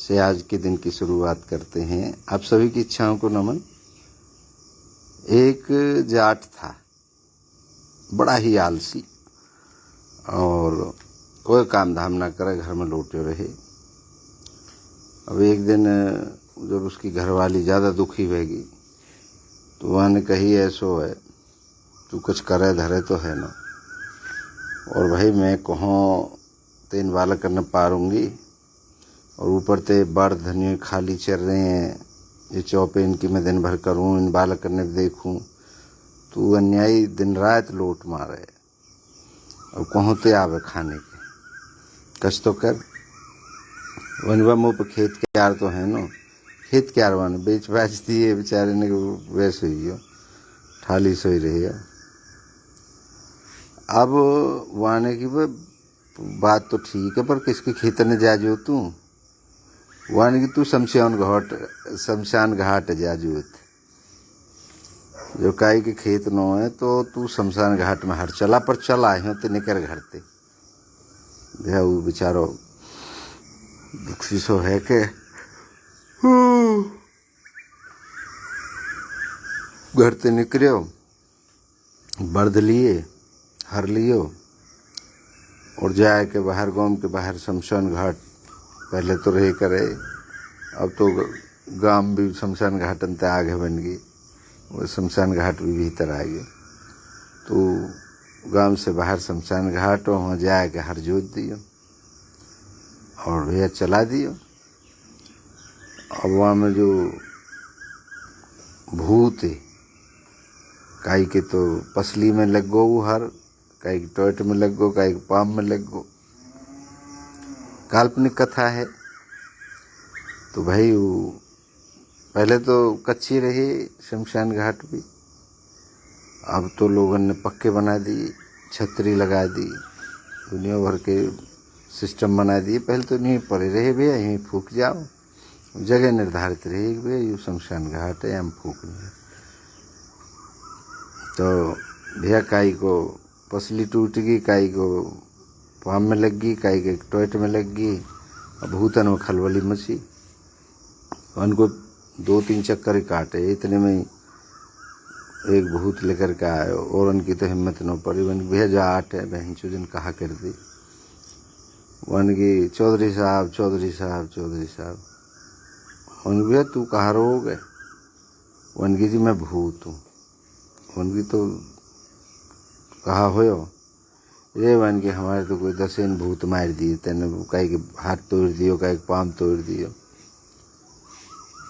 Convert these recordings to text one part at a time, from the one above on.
से आज के दिन की शुरुआत करते हैं। आप सभी की इच्छाओं को नमन। एक जाट था, बड़ा ही आलसी, और कोई काम धाम ना करे, घर में लौटे रहे। अब एक दिन जब उसकी घरवाली ज़्यादा दुखी होगी तो वहाँ ने कही, ऐसो है तू कुछ करे धरे तो है ना, और भाई मैं कहूँ तेन बालक करने पारूंगी, और ऊपर ते बड़ धनिया खाली चल रहे हैं, ये चौपे इनकी मैं दिन भर करूँ, इन बालक करने देखूँ, तू अन्यायी दिन रात लोट मारे, और कहूँ ते आवे खाने के कच तो कर। वनवा मुँह पर खेत के यार तो है नो, खेत के यार वन बेच बाच दिए बेचारे ने, वैसे ही हो ठाली सोई रही है। अब वाने की बात तो ठीक है, पर किसके खेत ने जा जो तू, वाने की तू शमशान घाट जा जूत, जो काई के खेत नो है तो तू शमशान घाट में हर चला, पर चला है ते निकर घर ते। वो बेचारो दुखी सो है के घर ते निकलो, बर्द लिए हर लियो, और जाए के बाहर गांव के बाहर शमशान घाट पहले तो रहे करे, अब तो गांव भी शमशान घाट अंत आगे बन गई, वो शमशान घाट भी भीतर आ गए। तो गांव से बाहर शमशान घाट, वहाँ जाए के हर जोत दियो और भैया चला दियो। अब वहाँ में जो भूत है, काई के तो पसली में लग गो वो हर, काई के टोट में लग गो, काई के पाम में लग गो। काल्पनिक कथा है। तो भाई वो पहले तो कच्ची रही शमशान घाट भी, अब तो लोगों ने पक्के बना दी, छतरी लगा दी, दुनिया भर के सिस्टम बना दिए। पहले तो नहीं पड़े रहे भैया, यहीं फूक जाओ, जगह निर्धारित रही भैया ये शमशान घाट है, हम फूकनी है। तो भैया काई को पसली टूट गई, काई को पाम में लग गई, काई के टोट में लग गई, और भूतन में खलबली मची। उनको 2-3 चक्कर काटे, इतने में एक भूत लेकर के आए, और उनकी तो हिम्मत न पड़ी, वन भैया जाट है बहन चुजन कहा कर दी, वन की चौधरी साहब चौधरी साहब चौधरी साहब। वन भैया तू कहाँ रहोगे, वन की जी मैं भूत हूँ। वन की तो कहा होयो, ये वन के हमारे तो कोई 10 भूत मार दिए, तेने कहीं के हाथ तोड़ दियो, कहीं के पाम तोड़ दियो,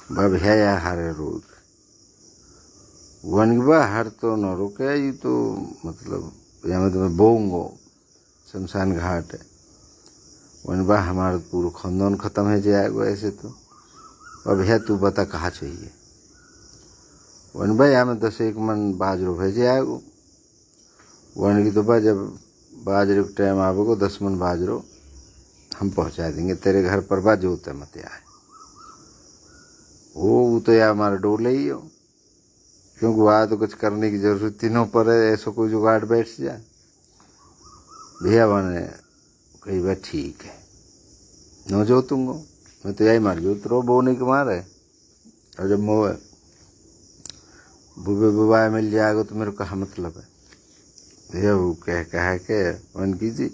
बा भैया यार हारे रोग। वन की बा हर तो न रुके, ये तो मतलब यहाँ तो मैं बोऊंगो शमशान घाट है। वन बा हमारा पूरा खानदान खत्म है जाएगा ऐसे तो, और भैया तू बता कहाँ चाहिए। वन भाई हमें 10 मन बाजरो भेजे आएगो। वन की तो बा जब बाजरे का टाइम आवेगो 10 मन बाजरो हम पहुंचा देंगे तेरे घर पर, बा जो ते मत आए। वो तो यार हमारा डोले ही हो, क्योंकि वहाँ तो कुछ करने की जरूरत ही न पड़े, ऐसा कोई जुगाड़ बैठ जाए। भैया बने कही बात ठीक है, न जोतूंगा मैं तो यही मार जोत रो बोने के मारे, और जब मोह बुबे बुबाए मिल जाएगा तो मेरे कहा मतलब है। भैया वो कह के उनकी जी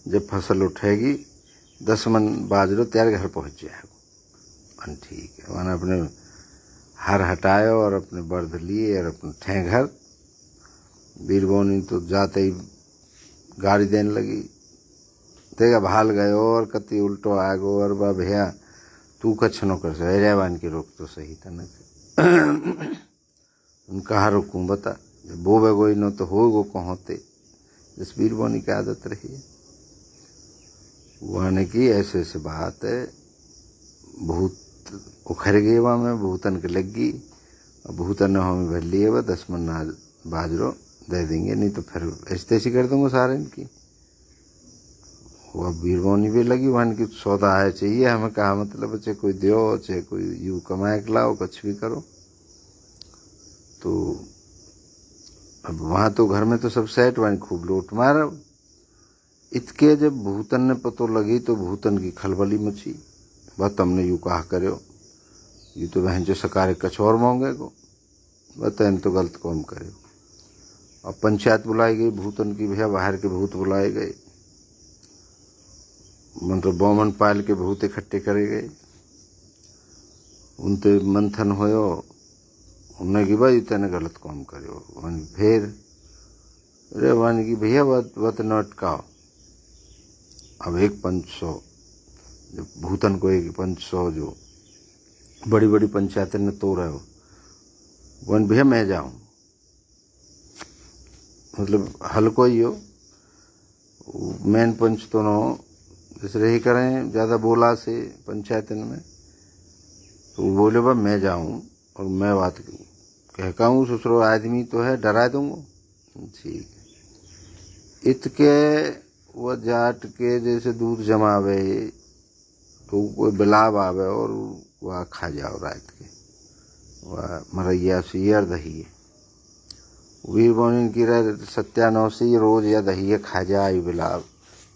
जब फसल उठेगी 10 मन बाजरो तैयार घर पहुंच जाएगा। ठीक है, मैंने अपने हार हटाए और अपने बर्द लिए और अपने ठे घर। बीरबोनी तो जाते ही गाड़ी देने लगी, तेगा भाल गए और कति उल्टो आ गो, और बा भैया तू कछ न कर सके, रेवान की रोक तो सही था न। उनका रुकूं बता, जब बोवे गोई न तो हो गो कहते, जिस बीरबोनी की आदत रही है। वहां की ऐसे ऐसे बात है, भूत उखड़ गए वहां में, भूतन के लग गई, और भूतन हमें भर लिए वह 10 मन बाजरो दे देंगे, नहीं तो फिर ऐसे तैसी कर दूंगा सारे इनकी। वह बीरबोनी भी लगी, वहां की सौदा है चाहिए हमें, कहा मतलब चाहे कोई दो चाहे कोई यू कमाए के लाओ, कुछ भी करो। तो अब वहां तो घर में तो सब सेट, वहां खूब लूट मारा। इतके जब भूतन ने पतो लगी तो भूतन की खलबली मची, बस तुमने यू कहा करो, ये तो बहन जो सकारे कछोर मांगे को, बतन तो गलत काम करे। अब पंचायत बुलाई गई भूतन की, भैया बाहर के भूत बुलाए गए, मतलब बौमन पाल के भूत इकट्ठे करे गए, उनते मंथन होयो, उन्हें कि भाई तेने गलत काम करो। वन फिर अरे वन की भैया वत न अटकाओ। अब एक 500 भूतन को एक 500 जो बड़ी बड़ी पंचायतें ने तो रहे हो, वन भैया मैं जाऊं, मतलब हल्को ही हो, मेन पंच तो न जैसे रही करें ज्यादा बोला से पंचायत में, तो वो बोले बा मैं जाऊं और मैं बात कह कहूँ, ससुरो आदमी तो है डरा दूंगा। ठीक है, इतके वह जाट के जैसे दूध जमावे तो कोई बिलाव आवे और वह खा जाओ रात के, वह मरैया से ये दही वीर बोनिन की सत्यानव से रोज या दही खा जाए बिलाव,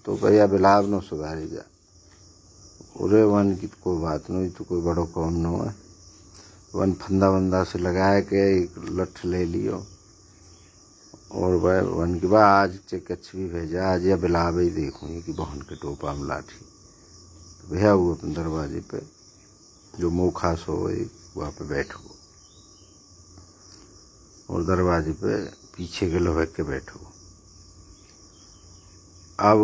तो भैया बिलाव न सुधारी जा। उरे वन की कोई बात नहीं, तो कोई बड़ो कौम न है। वन फंदा वंदा से लगाए के एक लठ ले लियो और वह वन की बा आज चे कच्छ भी भेजा, आज या बिलावे ही देखूँ कि बहन के टोपा में लाठी। तो भैया वो अपने दरवाजे पे जो मुँह खास हो वहाँ पे बैठो और दरवाजे पे पीछे के लोहे के बैठो। अब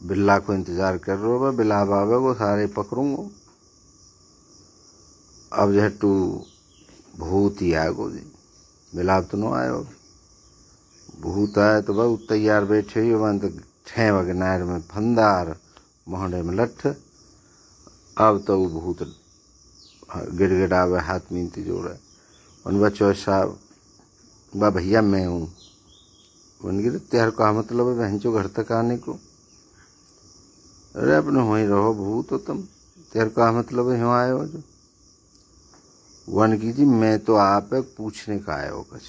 बिल्ला को इंतजार कर रहे हो, बिलाव आवे वो सारे पकड़ूंगा। अब जो तू भूत ही आएगो जी, बिलाव तो न आयो, भूत आए तो बहु तैयार बैठे ही वन, तो 6 बजे नायर में फंदार मोहड़े में लठ। अब तो वो भूत गिड़गिड़ावे हाथ मीनती जोड़े, उन बच्चों साहब बा भैया मैं हूँ। वन गिर त्यार का मतलब है बहन चो घर तक आने को। अरे अपने वहीं रहो भूत हो तुम, त्यार का मतलब है यहाँ आए हो जो। वन की जी मैं तो आप पूछने का आया हो कुछ।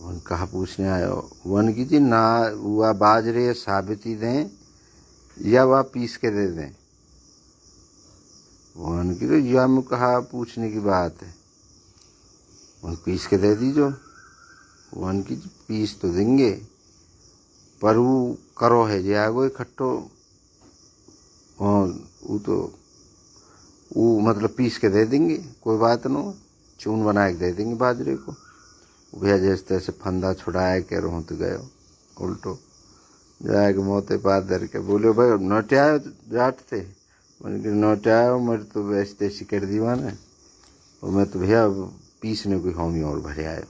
वन कहा पूछने आया हो? वन की जी ना वह बाजरे साबिती दें या वह पीस के दे दें। वन की तो या में कहा पूछने की बात है, वन पीस के दे दीजो। वन की पीस तो देंगे पर वो करो है जागो इकट्ठो, वो तो वो मतलब पीस के दे देंगे, कोई बात न, चून बना के दे देंगे बाजरे को। भैया जैसे तैसे फंदा छुड़ाया के रोहत गयो उल्टो जाएगा मोते पार दर के बोले भाई नोटे आयो जाट थे, मैंने नोटे आयो मेरे तो वैसे तैसी कर दीवाना, और मैं तो भैया पीसने कोई होमी और भरे आयो।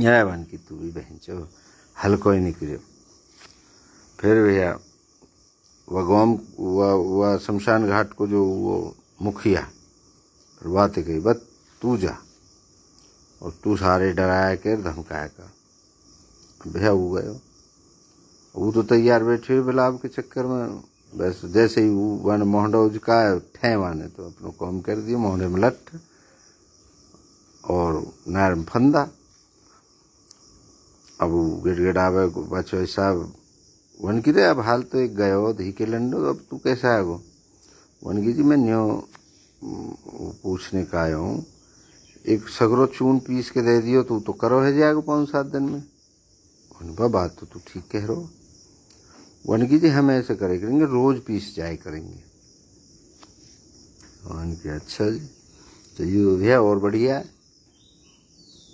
यह बन की तू भी बहन चो हल्को ही निकलो। फिर भैया वह गाँव वह शमशान घाट को जो वो मुखिया बात गई, बस तू जा और तू सारे डराया कर धमकाया कर। भैया वो गयो, वो तो तैयार बैठे हुए बिलाव के चक्कर में, बस जैसे ही वो वन मोहडा उजकाया ठे माने तो अपना काम कर दिया, मोहडे में लठ और नार में फंदा। अब गिड़गिड़ावे बच्चों साहब वन की रे अब हाल तो एक गयो धी के लंडो, अब तू कैसा है गो। वन की जी मैं न्यो पूछने का आया हूँ, एक सगरो चून पीस के दे दियो तो तो करो है जाएगा 5-7 दिन में। वन बात तो तू ठीक कह रहो। वन की जी हम ऐसे करेंगे रोज पीस जाए करेंगे। वन की अच्छा जी, तो ये भैया और बढ़िया है,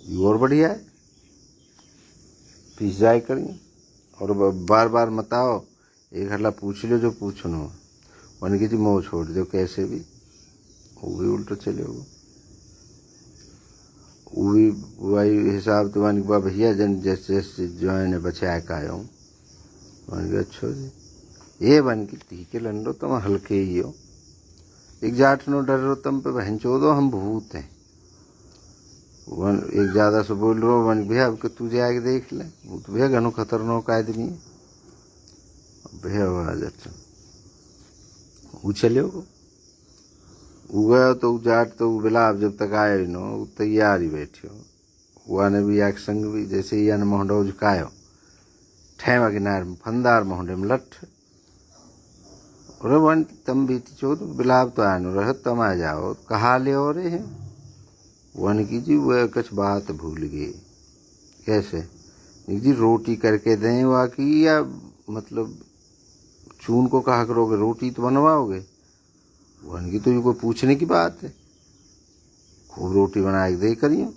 ये और बढ़िया है, पीस जाए करेंगे और बार बार मत आओ, एक हल्ला पूछ लो जो पूछना हो। वन की जी मोह छोड़ दो कैसे भी, वो भी उल्टो चले हो, वो भी वही हिसाब तो वन की भैया जन जैसे जैसे जो है बचाया का आया हूँ। वन की अच्छा जी ये वन की तीखे लंडो तुम हल्के ही हो, एक जाट नो डर रो तुम पे बहन चो दो हम भूत हैं। वन एक ज्यादा से बोल रहा वन भैया अब तू जाके देख ले, वो तो भैया घनो खतरनाक आदमी है। भैया आवाज अच्छा वो चले हो वो गया तो जाट तो बिलाव जब तक आए नो तैयार ही बैठे हो, वह ने भी एक संग भी जैसे ही मोहडा उजकायो ठेवा किनार में फंदार मोहडे में लठ अरे वन तम बीती चो तो बिलाब तो आनो रह तम आ जाओ कहा ले और है वन की जी वह कुछ बात भूल गए। कैसे जी रोटी करके दें वाकई या मतलब चून को कहा करोगे रोटी तो बनवाओगे। वन की तो ये कोई पूछने की बात है, खूब रोटी बना के दे करियो।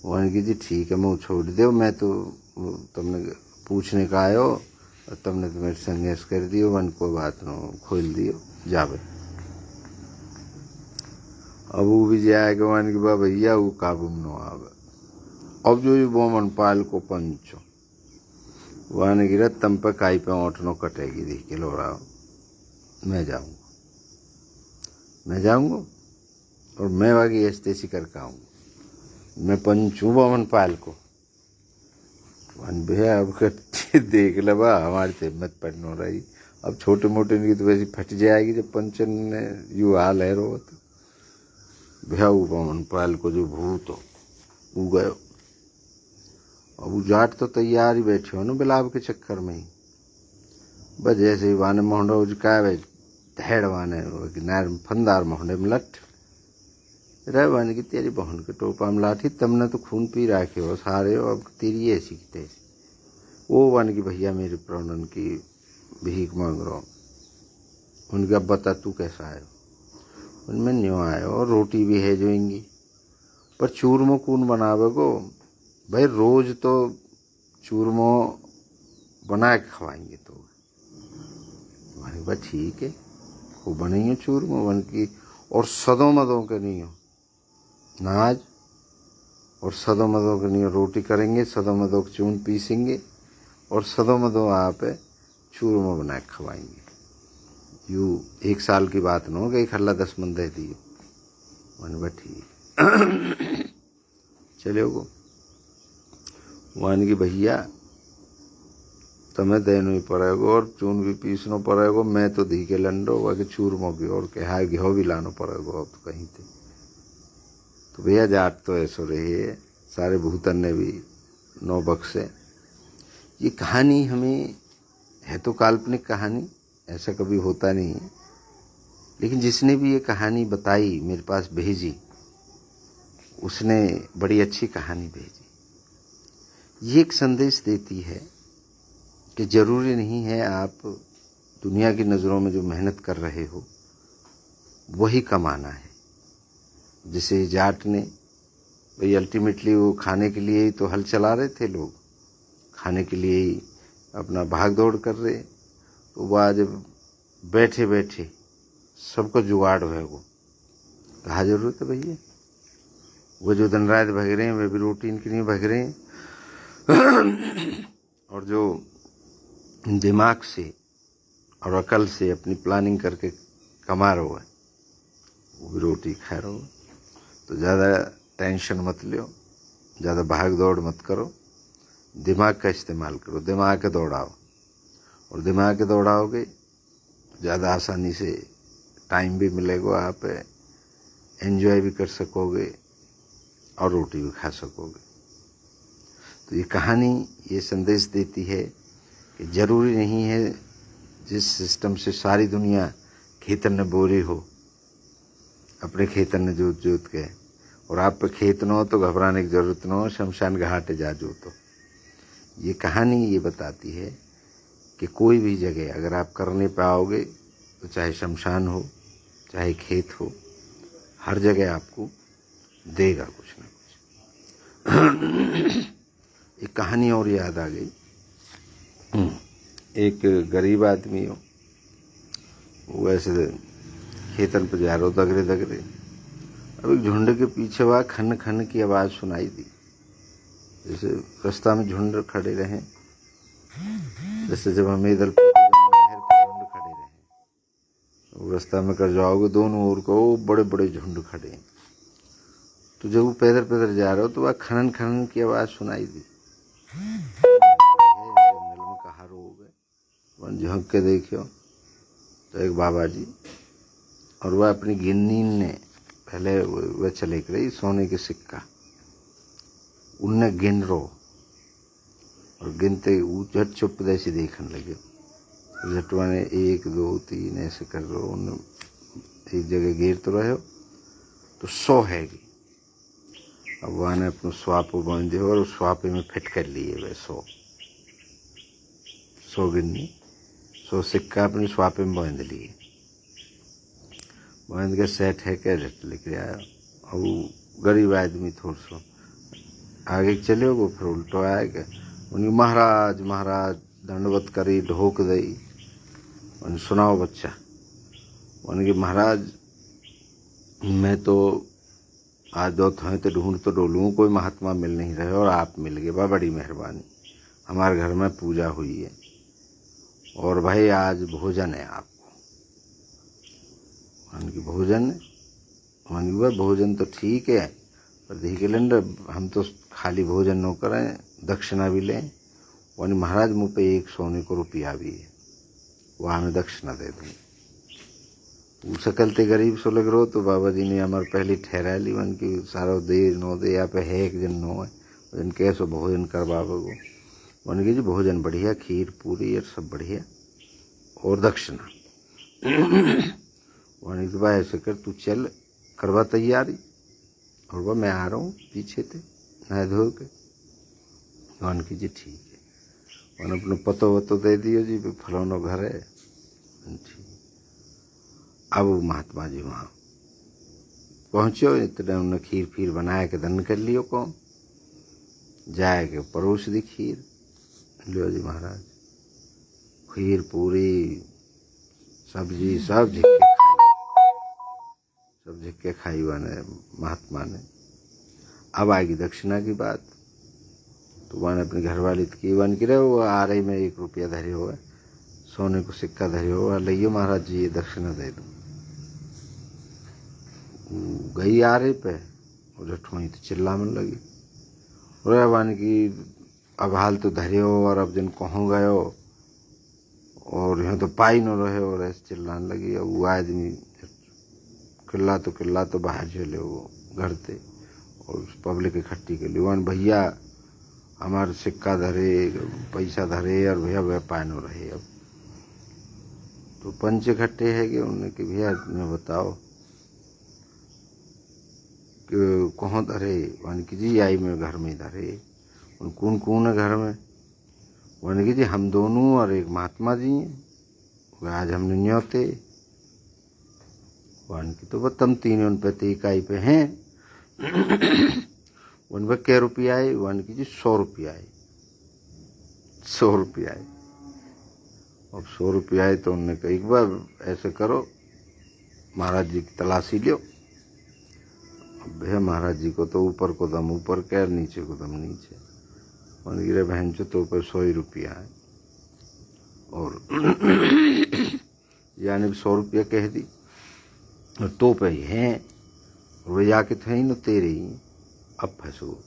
वन की जी ठीक है मुँह छोड़ दो, मैं तो तुमने पूछने का आयो और तुमने तो मेरे संगेस कर दियो, वन को बात न खोल दियो जावे। अब वो भी जाएगा वन की बा भैया वो काबू में न आवे। अब जो ये बोमन पाल को पंचो वन गिरा तम पे काई पे ओठनो कटेगी देख के लो रहा मैं जाऊंगा और मैं वागी ऐसी करके आऊंगा, मैं पंचू बोमन पाल को। वन भैया अब देख ले बा हमारी तो हिम्मत पड़नो रही, अब छोटे मोटे की तो वैसी फट जाएगी जब पंचन ने यू हाल है रो तो भैया वो बोमन पाल को जो भूत हो वो गयो। अब वो जाट तो तैयार ही बैठे हो ना बिलाब के चक्कर में ही, बस जैसे ही वाने मोहंडा उजका धैड़ वाने नार फंदार मोहंडे में लट रह वाने की तेरी बहन के टोपा में लाठी तमने तो खून पी रखे हो सारे हो, अब तेरी ऐसी की तैसी। वो वन की भैया मेरे प्राणन की भीख मांग रहा हूँ। उनका बता तू कैसा आयो, उनमें न्यों आयो और रोटी भी है जोएंगी पर चूरमो कौन बनावे को भाई, रोज तो चूरमो बना के खवाएंगे तो वन बा ठीक है खूब बनेंगे चूरमो वन की, और सदों मदों के नहीं हो नाज और सदों मदों के नहीं हो रोटी करेंगे, सदों मदों के चून पीसेंगे और सदों मदों आप चूरमो बना के खवाएंगे। यू 1 साल की बात न हो गई खल्ला 10 मन दे दिए वन बा ठीक चले गो। वन की भैया तुम्हें देनो ही पड़ेगो और चून भी पीसनो पड़ेगो, मैं तो धी के लंडो वह चूरमो भी और कहा घियो भी लानो पड़ेगो अब तो कहीं थे। तो भैया जाट तो ऐसो रही है, सारे भूतन ने भी 9 बक्से। ये कहानी हमें है तो काल्पनिक कहानी, ऐसा कभी होता नहीं है, लेकिन जिसने भी ये कहानी बताई मेरे पास भेजी उसने बड़ी अच्छी कहानी भेजी। ये एक संदेश देती है कि जरूरी नहीं है आप दुनिया की नज़रों में जो मेहनत कर रहे हो वही कमाना है। जैसे जाट ने भाई अल्टीमेटली वो खाने के लिए ही तो हल चला रहे थे, लोग खाने के लिए ही अपना भाग दौड़ कर रहे, तो वह जब बैठे बैठे सबको जुगाड़ है वो कहा जरूरत है भैया, वो जो दिन रात भग रहे हैं वे भी रोटी इनके लिए भग रहे हैं और जो दिमाग से और अकल से अपनी प्लानिंग करके कमा रहे है वो भी रोटी खा रहे हो। तो ज़्यादा टेंशन मत लो, ज़्यादा भाग दौड़ मत करो, दिमाग का इस्तेमाल करो, दिमाग के दौड़ाओ और दिमाग के दौड़ाओगे ज़्यादा आसानी से टाइम भी मिलेगा, आप एंजॉय भी कर सकोगे और रोटी भी खा सकोगे। तो ये कहानी ये संदेश देती है कि जरूरी नहीं है जिस सिस्टम से सारी दुनिया खेतन ने बोरी हो, अपने खेतन ने जोत जोत के और आप पे खेत न हो तो घबराने की जरूरत न हो, शमशान घाटे जा जो। तो ये कहानी ये बताती है कि कोई भी जगह अगर आप करने पाओगे तो चाहे शमशान हो चाहे खेत हो, हर जगह आपको देगा कुछ ना कुछ। एक कहानी और याद आ गई। एक गरीब आदमी हो, वो ऐसे खेतन पर जा रहा हो दगरे दगरे, अब एक झुंड के पीछे वह खन खन की आवाज़ सुनाई दी, जैसे रास्ता में झुंड खड़े रहे, जैसे जब हम इधर झुंड खड़े रहे, रास्ता में कर जाओगे दोनों ओर को बड़े बड़े झुंड खड़े हैं। तो जब वो पैदल पैदल जा रहे हो तो वह खनन खनन की आवाज़ सुनाई दी, जंगल में कहाँ रहोगे, वन झोंक के देखियो तो एक बाबा जी, और वह अपनी गिन्नी ने पहले वह चले रही सोने के सिक्का उनने गिन रो और गिनते झट चुप जैसे देखने लगे जटवा ने 1 2 3 ऐसे कर रहे हो, एक जगह गिर तो रहे हो तो 100 हैगी। अब वहाँ ने अपने स्वापो बांधे और उस स्वापे में फिट कर लिए वे 100 गिन्नी 100 सिक्का अपने स्वापे में बांध लिए। बांध के सेट है क्या झट लेके आया। अब गरीब आदमी थोड़ा सा आगे चले वो, फिर उल्टो आया क्या उन्हें महाराज महाराज दंडवत करी ढोक दई। उन्हें सुनाओ बच्चा, उनके महाराज मैं तो आज दो थे तो ढूंढ तो डोलूँ, कोई महात्मा मिल नहीं रहे और आप मिल गए, बड़ी मेहरबानी। हमारे घर में पूजा हुई है और भाई आज भोजन है आपको। उनकी भोजन है, उनकी भोजन तो ठीक है पर देखिए हम तो खाली भोजन न करें, दक्षिणा भी लें। और महाराज मुँह पे 1 सोने को रुपया भी है, वह हमें दक्षिणा दे दूँ। वो सकलते गरीब सो लग रहो तो बाबा जी ने हमारे पहले ठहरा ली मन की सारा दे नो दे यहाँ पे है 1 दिन नो है जन कैसो भोजन कर बाबा को। मन की जी भोजन बढ़िया, खीर पूरी और सब बढ़िया और दक्षिणा। वन की भाई ऐसे कर तू चल करवा तैयारी और वह मैं आ रहा हूँ पीछे थे नहा धो के। वन की जी ठीक है। वन अपने पतो वतो दे दियो जी फलाना घर है ठीक। अब महात्मा जी वहाँ पहुँचो, इतने उन्होंने खीर फीर बनाया के दन कर लियो कौन जाए के परोस दी खीर। लियो जी महाराज खीर पूरी सब्जी सब झिक्के खाई वाने महात्मा ने। अब आएगी दक्षिणा की बात तो वन अपने घर वाली की वन की रहे वो आ रही में 1 रुपया धरे हुआ सोने को सिक्का धरे हुआ लियो महाराज जी ये दक्षिणा दे दो। गई आ रही पे और ठोई तो चिल्लाने लगी वन की अब हाल तो धरे हो और अब जन कहों गए हो और यहाँ तो पाई न रहे और ऐसे चिल्लाने लगी। अब वो आदमी किल्ला तो बाहर चले वो घर थे और पब्लिक इकट्ठी के लिए वन भैया हमारे सिक्का धरे पैसा धरे और भैया वह पाए न रहे। अब तो पंच इकट्ठे है कि उन्होंने कि भैया तुम्हें बताओ कि कहाँ धरे। वन की जी आई में घर में धरे। उन कौन है घर में। वन की जी हम दोनों और एक महात्मा जी हैं, आज हमने न्योते। वन की तो तुम तीनों पे इकाई पे हैं। वन पे क्या रुपया आए। वन की जी 100 रुपया आए, 100 रुपया आए। अब 100 रुपया आए तो उन्होंने कहा एक बार ऐसे करो महाराज जी की तलाशी लो। भैया महाराज जी को तो ऊपर को दम ऊपर क्या नीचे को दम नीचे। उन्होंने गिरे बहन चो तो ऊपर 100 रुपया है और यानी 100 रुपया कह दी और तो पे ही हैं और वे जाके थे न तेरे ही। अब फंसो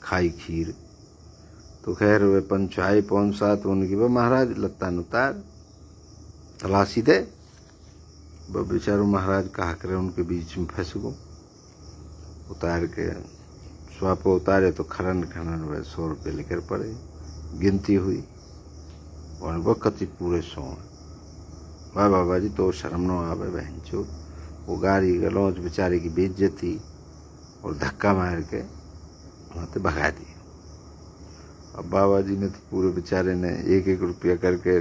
खाई खीर तो खैर वे पंचाई पौनसा तो उनकी वह महाराज लत्ता उतार तलाशी दे। वह बेचारो महाराज कहा करे उनके बीच में फंस गो। उतार के स्वापो उतारे तो खरन खनन वह 100 रुपये लेकर पड़े। गिनती हुई और वह कति पूरे 100। वाह बाबा जी तो शर्म न आवे बहन चो। वो गाड़ी गलौज बेचारे की बेइज्जती और धक्का मार के वहाँ से भगा दिया। अब बाबा जी ने तो पूरे बेचारे ने 1-1 रुपया करके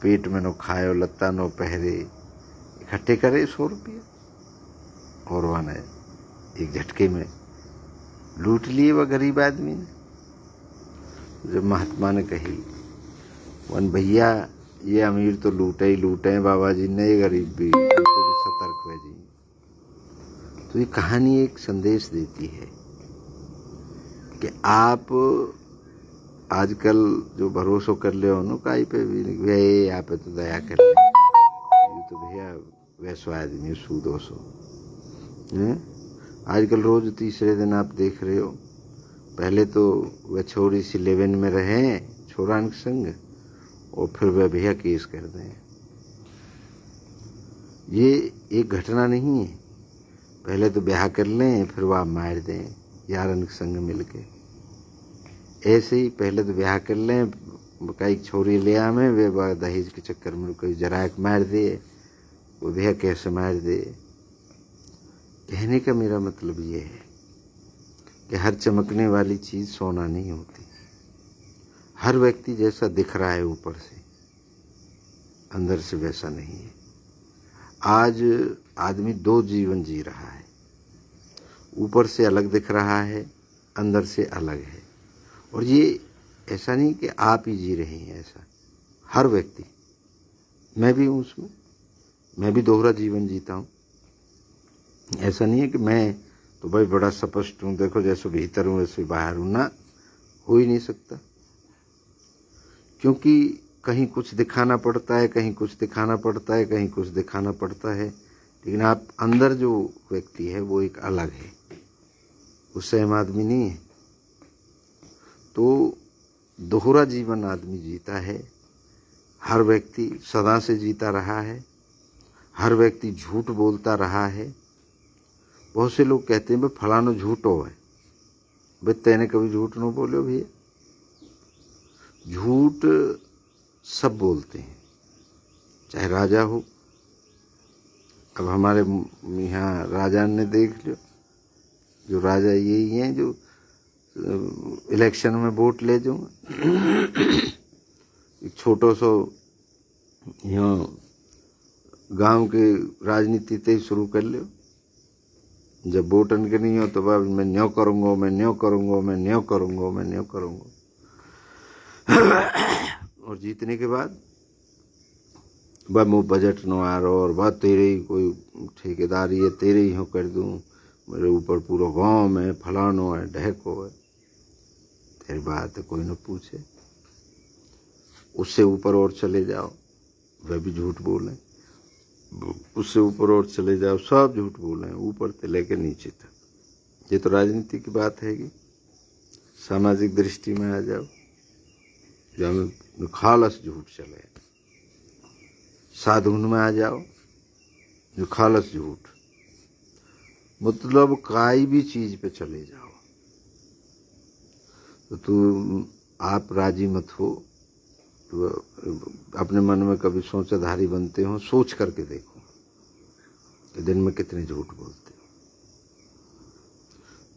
पेट में नो खाए और लत्ता नो पहरे इकट्ठे करे 100 रुपया और वहाँ ने एक झटके में लूट लिए वह गरीब आदमी ने। जब महात्मा ने कही वन भैया ये अमीर तो लूटे ही लूटे बाबा जी ने, ये गरीब भी सतर्क हुए जी। तो ये कहानी एक संदेश देती है कि आप आजकल जो भरोसा कर ले हो काई पे भी भैया यहाँ पे तो दया कर ले, ये तो भैया वैसो आदमी सूदो सो आजकल रोज तीसरे दिन आप देख रहे हो। पहले तो वह छोरी सी 11 में रहे छोरान के संग और फिर वह भैया केस कर दें। ये एक घटना नहीं है। पहले तो ब्याह कर लें फिर वह मार दें यारन के संग मिलके। ऐसे ही पहले तो ब्याह कर लें कई छोरी ले आवे वे दहेज के चक्कर में कोई जरा के मार दे, वो भैया कैसे मार दे। कहने का मेरा मतलब ये है कि हर चमकने वाली चीज सोना नहीं होती। हर व्यक्ति जैसा दिख रहा है ऊपर से, अंदर से वैसा नहीं है। आज आदमी दो जीवन जी रहा है, ऊपर से अलग दिख रहा है, अंदर से अलग है। और ये ऐसा नहीं कि आप ही जी रहे हैं, ऐसा हर व्यक्ति, मैं भी हूं उसमें, मैं भी दोहरा जीवन जीता हूं। ऐसा नहीं है कि मैं तो भाई बड़ा स्पष्ट हूं, देखो जैसे भीतर हूं वैसे बाहर हूं, ना, हो ही नहीं सकता। क्योंकि कहीं कुछ दिखाना पड़ता है, कहीं कुछ दिखाना पड़ता है, कहीं कुछ दिखाना पड़ता है, लेकिन आप अंदर जो व्यक्ति है वो एक अलग है, वो सेम आदमी नहीं है। तो दोहरा जीवन आदमी जीता है। हर व्यक्ति सदा से जीता रहा है, हर व्यक्ति झूठ बोलता रहा है। बहुत से लोग कहते हैं भाई फलाना झूठो है, भाई तेने कभी झूठ न बोलो भैया। झूठ सब बोलते हैं, चाहे राजा हो। अब हमारे यहाँ राजा ने देख लो, जो राजा यही हैं जो इलेक्शन में वोट ले जाओ। एक छोटो सो यहाँ गांव के राजनीति ते शुरू कर लो, जब वोट इनके नहीं हो तो बाब मैं न्यो करूंगा, मैं न्यो करूंगा, मैं न्यो करूंगा, मैं न्यो करूंगा। और जीतने के बाद वह मुँह बजट न आ रहा, और वह तेरे ही कोई ठेकेदारी है, तेरे ही हो कर दूं, मेरे ऊपर पूरा गांव में फलानो है, ढहको है। तेरी बात है कोई न पूछे। उससे ऊपर और चले जाओ, वह भी झूठ बोले। उससे ऊपर और चले जाओ, सब झूठ बोले, ऊपर से लेकर नीचे तक। ये तो राजनीति की बात है कि सामाजिक दृष्टि में आ जाओ, जहाँ में खालस झूठ चले। साधुन में आ जाओ, जो खालस झूठ, मतलब काई भी चीज पे चले जाओ तो तू आप राजी मत हो। तो अपने मन में कभी सोचधारी बनते हो, सोच करके देखो कि दिन में कितने झूठ बोलते हो।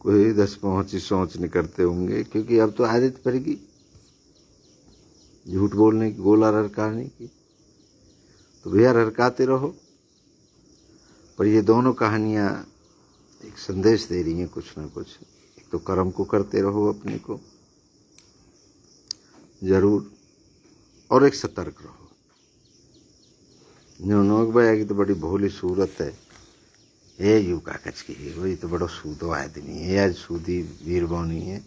कोई 10-5 ही सोच नहीं करते होंगे, क्योंकि अब तो आदत पड़ेगी झूठ बोलने की, गोला रड़काने की। तो भैया रड़काते रहो। पर ये दोनों कहानियां एक संदेश दे रही हैं कुछ ना कुछ। एक तो कर्म को करते रहो अपने को जरूर, और एक सतर्क रहो। नोक भाई की तो बड़ी भोली सूरत है, ये यू कागज की है, वही तो बड़ा सूदो आदमी है, आज सूदी वीरबोनी है,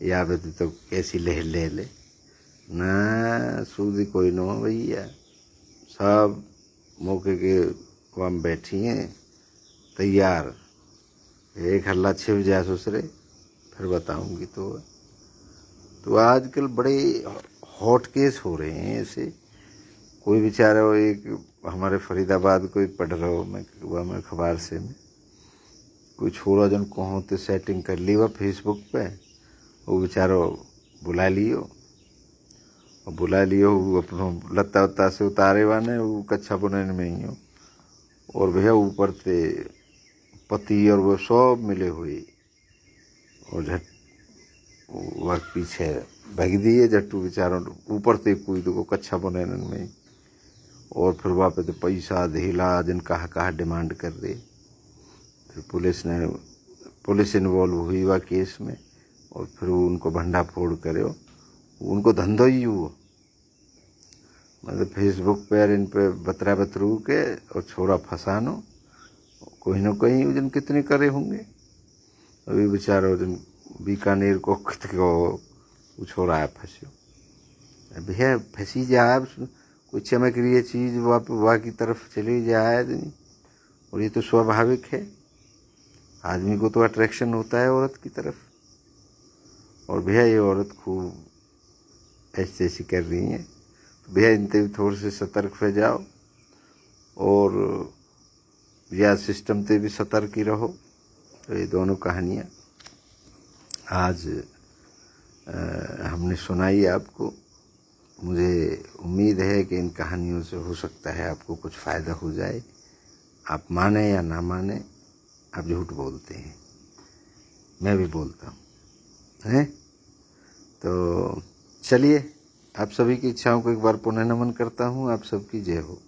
या तो कैसी लह ले ले ना, सूदी कोई न हो भैया। सब मौके के वहां बैठी हैं तैयार, एक हल्ला छिप जाए ससुरे फिर बताऊंगी। तो आजकल बड़े हॉट केस हो रहे हैं ऐसे। कोई बेचारा, एक हमारे फरीदाबाद कोई पढ़ रहा हो, मैं अखबार से में कोई छोरा जन को होते सेटिंग कर ली वह फेसबुक पे, वो बेचारा बुला लियो, और बुला लियो अपना लत्ता उत्ता से उतारे वाने, वो कच्छा बुनने में ही हो, और भैया ऊपर से पति और वो सब मिले हुए, और झट वक्त पीछे भग दिए जट्टू बेचारों, ऊपर से कूद को कच्छा बनाने में। और फिर वहाँ पे तो पैसा धेला जिन कहा डिमांड कर दे। फिर पुलिस इन्वॉल्व हुई वह केस में, और फिर उनको भंडा फोड़ करे। उनको धंधो ही हुआ, मतलब फेसबुक पे इन पे बतरा बतरू के और छोरा फंसानो, कोई न कोई जिन कितने करे होंगे। अभी बेचारा जिन बीकानेर को छोड़ा है फंसो। भैया फंसी जाए, कोई चमक रही है चीज वहाँ की तरफ चली जाए, और ये तो स्वाभाविक है, आदमी को तो अट्रैक्शन होता है औरत की तरफ। और भैया ये औरत खूब ऐसी ऐसी कर रही है, तो भैया इनते भी थोड़े से सतर्क हो जाओ, और या सिस्टम से भी सतर्क ही रहो। तो ये दोनों कहानियाँ आज हमने सुनाई आपको, मुझे उम्मीद है कि इन कहानियों से हो सकता है आपको कुछ फ़ायदा हो जाए। आप माने या ना माने, आप झूठ बोलते हैं, मैं भी बोलता हूँ, हैं? तो चलिए, आप सभी की इच्छाओं को एक बार पुनः नमन करता हूँ। आप सबकी जय हो।